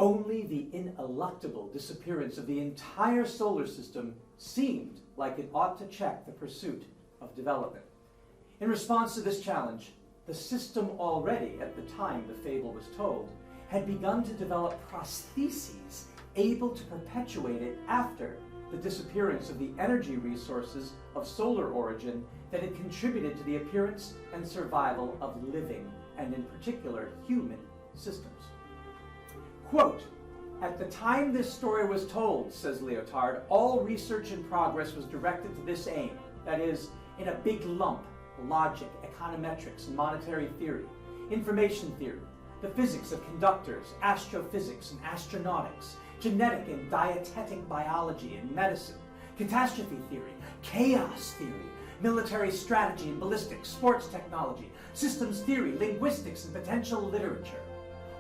Only the ineluctable disappearance of the entire solar system seemed like it ought to check the pursuit of development. In response to this challenge, the system already, at the time the fable was told, had begun to develop prostheses able to perpetuate it after the disappearance of the energy resources of solar origin that had contributed to the appearance and survival of living, and in particular, human systems. Quote, "At the time this story was told," says Leotard, "all research in progress was directed to this aim, that is, in a big lump, logic, econometrics, and monetary theory, information theory, the physics of conductors, astrophysics and astronautics, genetic and dietetic biology and medicine, catastrophe theory, chaos theory, military strategy and ballistics, sports technology, systems theory, linguistics, and potential literature.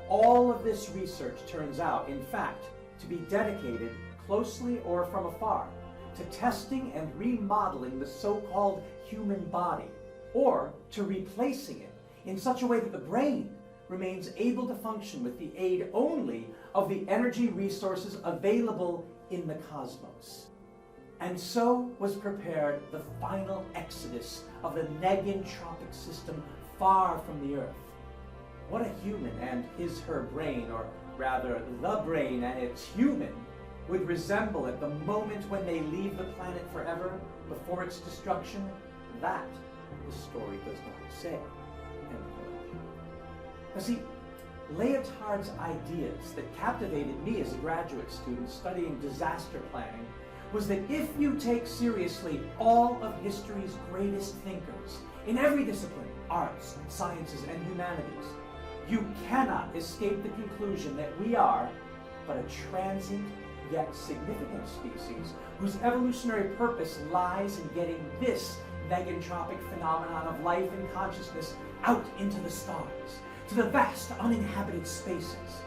All of this research turns out, in fact, to be dedicated, closely or from afar, to testing and remodeling the so-called human body, or to replacing it in such a way that the brain remains able to function with the aid only of the energy resources available in the cosmos. And so was prepared the final exodus of the negentropic system far from the Earth. What a human and her brain, or rather the brain and its human, would resemble at the moment when they leave the planet forever before its destruction, that the story does not say." End quote. Now see, Leotard's ideas that captivated me as a graduate student studying disaster planning was that if you take seriously all of history's greatest thinkers in every discipline, arts, sciences, and humanities, you cannot escape the conclusion that we are but a transient yet significant species whose evolutionary purpose lies in getting this negentropic phenomenon of life and consciousness out into the stars, to the vast uninhabited spaces.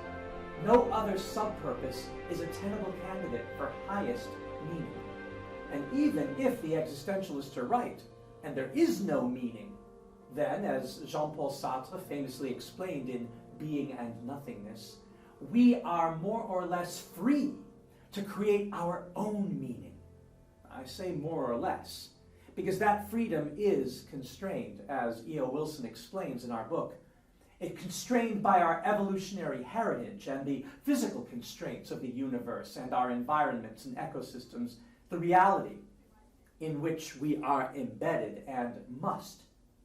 No other sub-purpose is a tenable candidate for highest meaning. And even if the existentialists are right, and there is no meaning, then, as Jean-Paul Sartre famously explained in Being and Nothingness, we are more or less free to create our own meaning. I say more or less, because that freedom is constrained, as E.O. Wilson explains in our book. It's constrained by our evolutionary heritage and the physical constraints of the universe and our environments and ecosystems, the reality in which we are embedded and must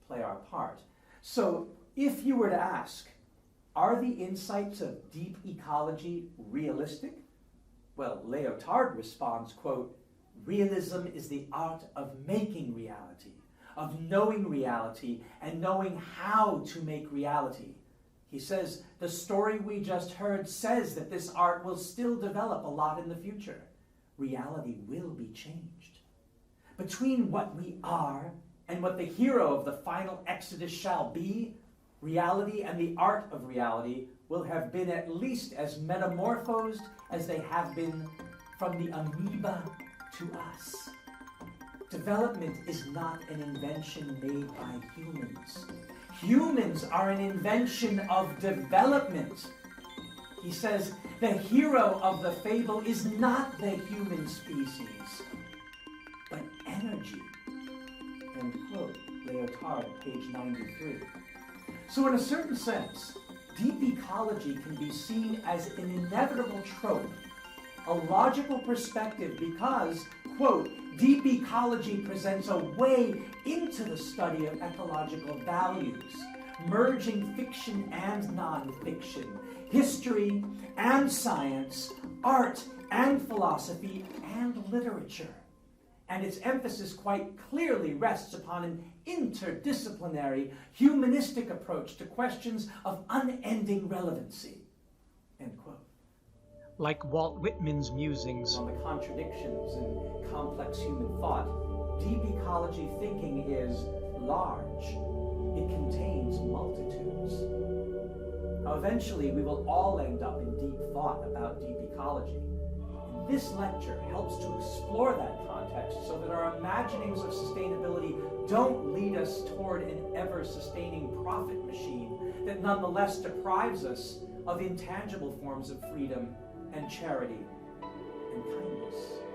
play our part. So if you were to ask, are the insights of deep ecology realistic? Well, Leotard responds, quote, "Realism is the art of making reality, of knowing reality and knowing how to make reality." He says, the story we just heard says that this art will still develop a lot in the future. Reality will be changed. Between what we are and what the hero of the final exodus shall be, reality and the art of reality will have been at least as metamorphosed as they have been from the amoeba to us. Development is not an invention made by humans. Humans are an invention of development. He says, the hero of the fable is not the human species, but energy. End quote, Leotard, page 93. So in a certain sense, deep ecology can be seen as an inevitable trope, a logical perspective because, quote, deep ecology presents a way into the study of ecological values, merging fiction and non-fiction, history and science, art and philosophy and literature. And its emphasis quite clearly rests upon an interdisciplinary, humanistic approach to questions of unending relevancy. End quote. Like Walt Whitman's musings on the contradictions in complex human thought, deep ecology thinking is large. It contains multitudes. Now, eventually, we will all end up in deep thought about deep ecology. And this lecture helps to explore that context so that our imaginings of sustainability don't lead us toward an ever-sustaining profit machine that nonetheless deprives us of intangible forms of freedom and charity and kindness.